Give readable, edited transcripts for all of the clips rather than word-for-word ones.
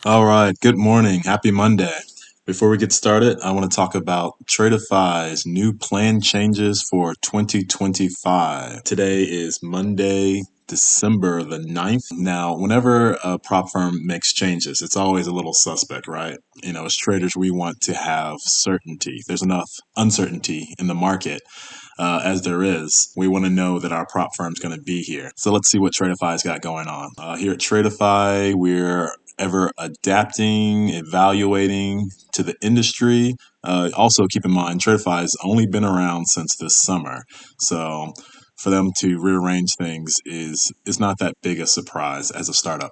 All right, good morning. Happy Monday. Before we get started, I want to talk about Tradeify's new plan changes for 2025. Today is Monday, December the 9th. Now, whenever a prop firm makes changes, it's always a little suspect, right? As traders, we want to have certainty. There's enough uncertainty in the market as there is. We want to know that our prop firm's going to be here. So let's see what Tradeify's got going on. Here at Tradeify, we're ever adapting, evaluating to the industry. Also, keep in mind, Tradeify has only been around since this summer. So for them to rearrange things is not that big a surprise as a startup.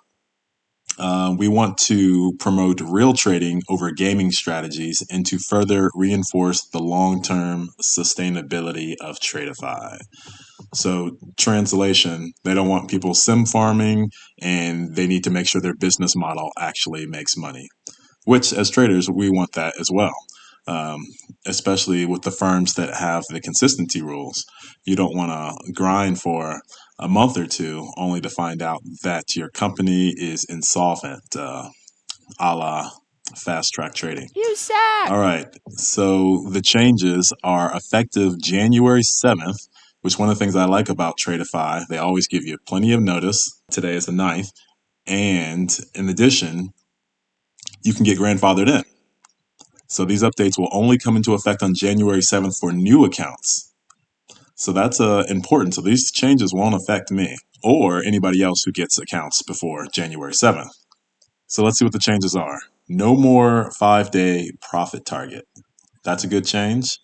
We want to promote real trading over gaming strategies and to further reinforce the long-term sustainability of Tradeify. So, translation, they don't want people sim farming and they need to make sure their business model actually makes money, which as traders, we want that as well. Um, Especially with the firms that have the consistency rules. You don't want to grind for a month or two only to find out that your company is insolvent, a la fast track trading. You suck! All right, so the changes are effective January 7th, which one of the things I like about Tradeify, they always give you plenty of notice. Today is the 9th. And in addition, you can get grandfathered in. So these updates will only come into effect on January 7th for new accounts. So that's important. So these changes won't affect me or anybody else who gets accounts before January 7th. So let's see what the changes are. No more 5-day profit target. That's a good change.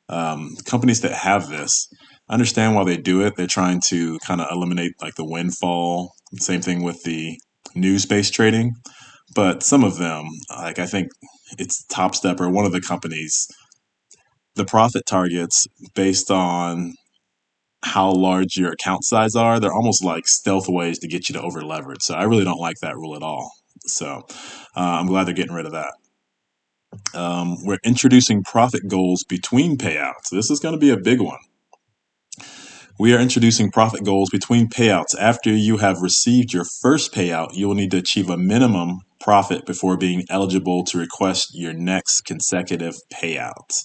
Companies that have this understand why they do it. They're trying to kind of eliminate like the windfall. Same thing with the news-based trading. But some of them, like I think it's Top Step or one of the companies, the profit targets based on how large your account size are, they're almost like stealth ways to get you to over leverage. So I really don't like that rule at all. So I'm glad they're getting rid of that. We're introducing profit goals between payouts. This is going to be a big one. We are introducing profit goals between payouts. After you have received your first payout, you will need to achieve a minimum profit before being eligible to request your next consecutive payout.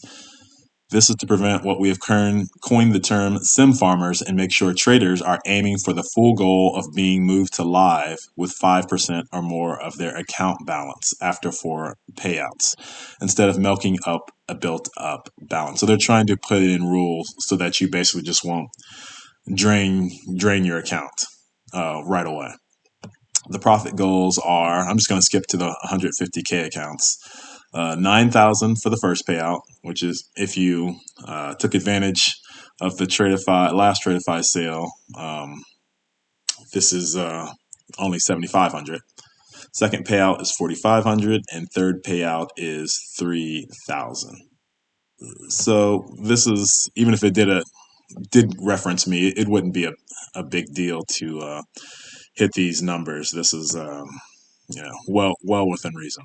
This is to prevent what we have coined the term sim farmers and make sure traders are aiming for the full goal of being moved to live with 5% or more of their account balance after 4 payouts instead of milking up a built up balance. So they're trying to put it in rules so that you basically just won't drain your account right away. The profit goals are, I'm just going to skip to the 150K accounts. 9,000 for the first payout, which is if you took advantage of the last Tradeify sale. This is only 7,500. Second payout is 4,500, and third payout is 3,000. So this is, even if it did reference me, it wouldn't be a big deal to hit these numbers. This is well within reason.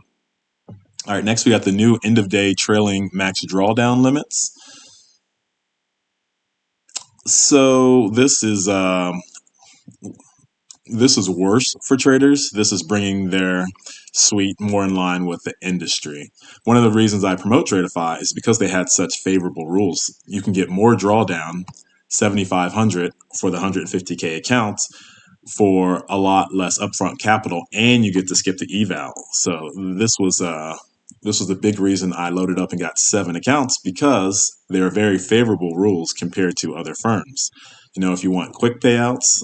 All right, next we got the new end of day trailing max drawdown limits. So this is worse for traders. This is bringing their suite more in line with the industry. One of the reasons I promote Tradeify is because they had such favorable rules. You can get more drawdown, 7,500 for the 150K accounts for a lot less upfront capital, and you get to skip the eval. So this was the big reason I loaded up and got 7 accounts, because they're very favorable rules compared to other firms. If you want quick payouts,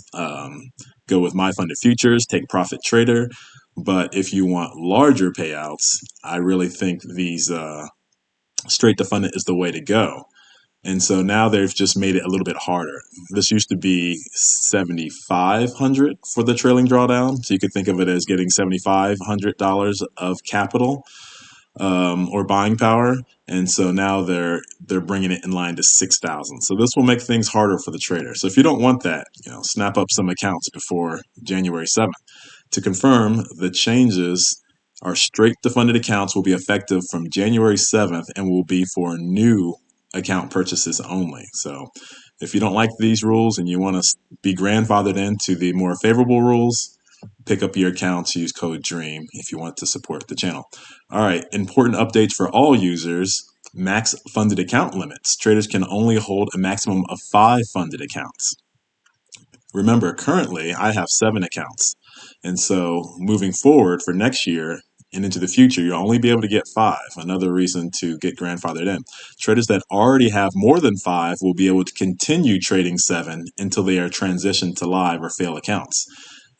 go with My Funded Futures, take Profit Trader. But if you want larger payouts, I really think these straight to fund it is the way to go. And so now they've just made it a little bit harder. This used to be 7,500 for the trailing drawdown. So you could think of it as getting $7,500 of capital or buying power. And so now they're bringing it in line to 6,000. So this will make things harder for the trader. So if you don't want that, snap up some accounts before January 7th. To confirm, the changes are straight to funded accounts will be effective from January 7th and will be for new account purchases only. So if you don't like these rules and you want to be grandfathered into the more favorable rules, pick up your accounts, use code DREAM if you want to support the channel. All right, important updates for all users. Max funded account limits. Traders can only hold a maximum of 5 funded accounts. Remember, currently I have 7 accounts. And so moving forward for next year and into the future, you'll only be able to get 5. Another reason to get grandfathered in. Traders that already have more than 5 will be able to continue trading 7 until they are transitioned to live or fail accounts.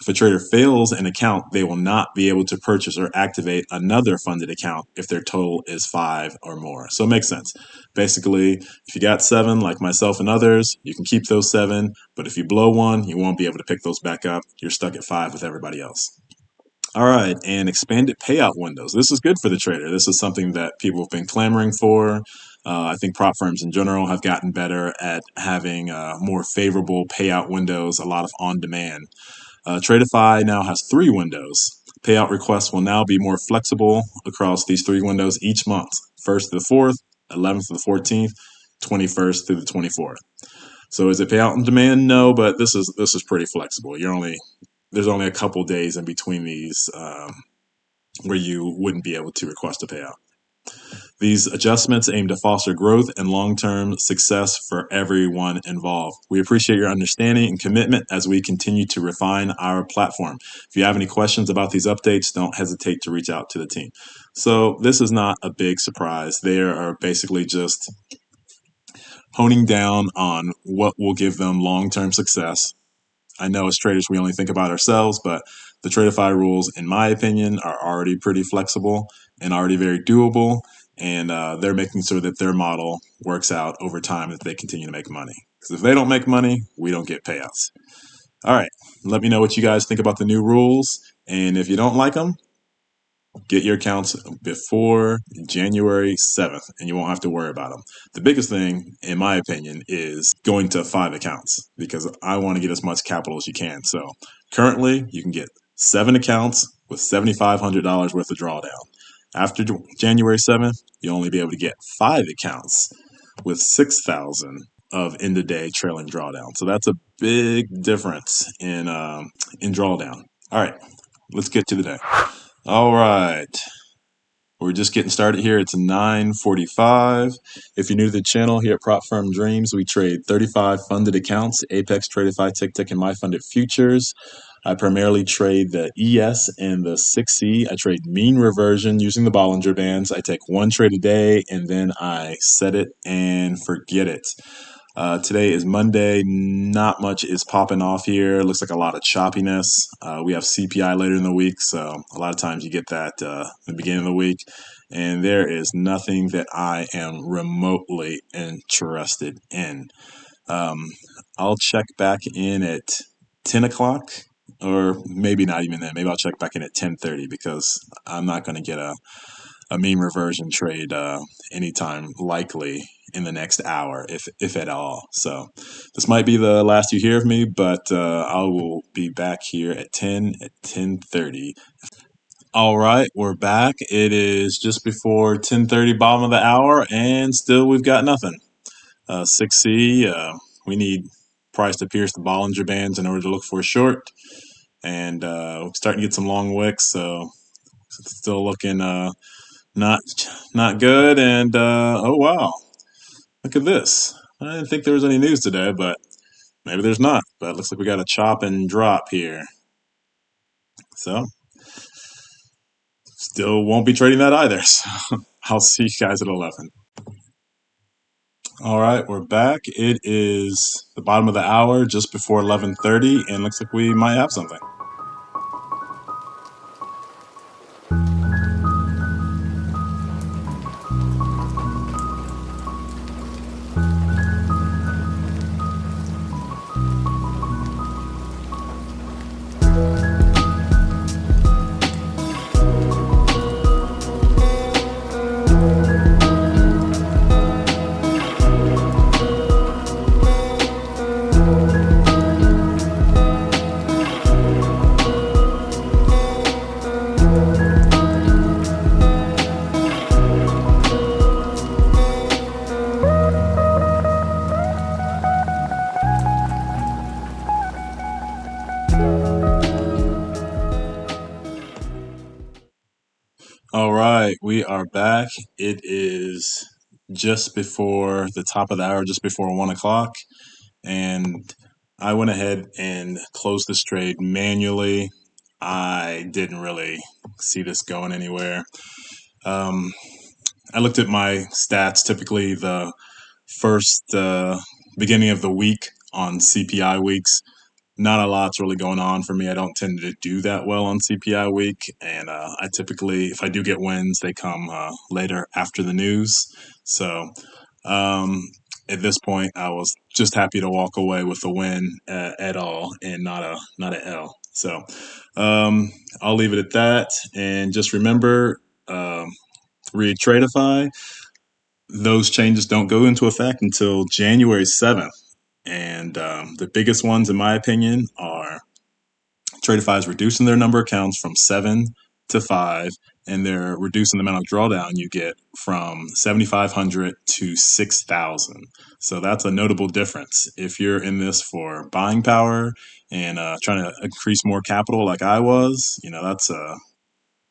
If a trader fails an account, they will not be able to purchase or activate another funded account if their total is 5 or more. So it makes sense. Basically, if you got 7, like myself and others, you can keep those 7, but if you blow one, you won't be able to pick those back up. You're stuck at 5 with everybody else. All right, and expanded payout windows. This is good for the trader. This is something that people have been clamoring for. I think prop firms in general have gotten better at having more favorable payout windows, a lot of on-demand. Tradeify now has 3 windows. Payout requests will now be more flexible across these 3 windows each month, 1st to the 4th, 11th to the 14th, 21st through the 24th. So is it payout on demand? No, but this is pretty flexible. There's only a couple days in between these where you wouldn't be able to request a payout. These adjustments aim to foster growth and long-term success for everyone involved. We appreciate your understanding and commitment as we continue to refine our platform. If you have any questions about these updates, don't hesitate to reach out to the team. So this is not a big surprise. They are basically just honing down on what will give them long-term success. I know as traders, we only think about ourselves, but the Tradeify rules, in my opinion, are already pretty flexible and already very doable. And they're making sure that their model works out over time that they continue to make money. Because if they don't make money, we don't get payouts. All right, let me know what you guys think about the new rules. And if you don't like them, get your accounts before January 7th, and you won't have to worry about them. The biggest thing, in my opinion, is going to 5 accounts, because I want to get as much capital as you can. So currently, you can get 7 accounts with $7,500 worth of drawdown. After January 7th, you'll only be able to get 5 accounts with $6,000 of end-of-day trailing drawdown. So that's a big difference in drawdown. All right, let's get to the day. All right, we're just getting started here. It's 9:45. If you're new to the channel here at Prop Firm Dreams, we trade 35 funded accounts: Apex, Tradeify, TickTick, and my funded futures. I primarily trade the ES and the 6C. I trade mean reversion using the Bollinger Bands. I take 1 trade a day, and then I set it and forget it. Today is Monday. Not much is popping off here. Looks like a lot of choppiness. We have CPI later in the week, so a lot of times you get that in the beginning of the week. And there is nothing that I am remotely interested in. I'll check back in at 10 o'clock, or maybe not even then. Maybe I'll check back in at 10:30, because I'm not going to get a mean reversion trade anytime likely in the next hour, if at all. So this might be the last you hear of me, but I will be back here at 10:30. All right, we're back. It is just before 10:30, bottom of the hour, and still we've got nothing. 6C, we need price to pierce the Bollinger Bands in order to look for a short, and we're starting to get some long wicks, so it's still looking not good. And oh wow, look at this. I didn't think there was any news today, but maybe there's not. But it looks like we got a chop and drop here. So still won't be trading that either. So I'll see you guys at 11. All right, we're back. It is the bottom of the hour, just before 11:30, and looks like we might have something. right, we are back. It is just before the top of the hour, just before 1 o'clock, and I went ahead and closed this trade manually. I didn't really see this going anywhere. I looked at my stats, typically the first beginning of the week on CPI weeks. Not a lot's really going on for me. I don't tend to do that well on CPI week, and I typically, if I do get wins, they come later after the news. So um, at this point, I was just happy to walk away with a win at all, and not a L. So I'll leave it at that, and just remember, read Tradeify. Those changes don't go into effect until January 7th. And the biggest ones, in my opinion, are Tradeify is reducing their number of accounts from 7 to 5, and they're reducing the amount of drawdown you get from 7,500 to 6,000. So that's a notable difference. If you're in this for buying power and trying to increase more capital like I was, that's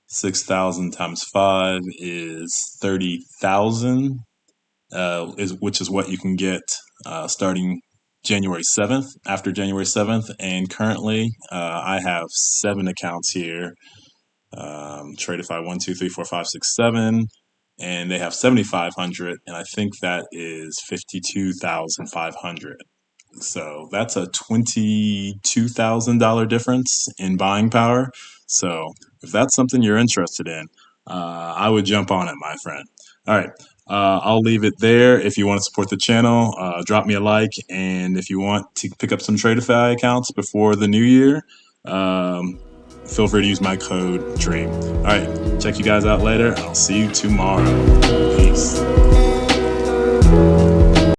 6,000 times 5 is 30,000, which is what you can get starting January 7th, after January 7th. And currently, I have 7 accounts here. Tradeify 1, 2, 3, 4, 5, 6, 7. And they have 7,500. And I think that is 52,500. So that's a $22,000 difference in buying power. So if that's something you're interested in, I would jump on it, my friend. All right. I'll leave it there. If you want to support the channel, drop me a like. And if you want to pick up some Tradeify accounts before the new year, feel free to use my code DREAM. All right. Check you guys out later. I'll see you tomorrow.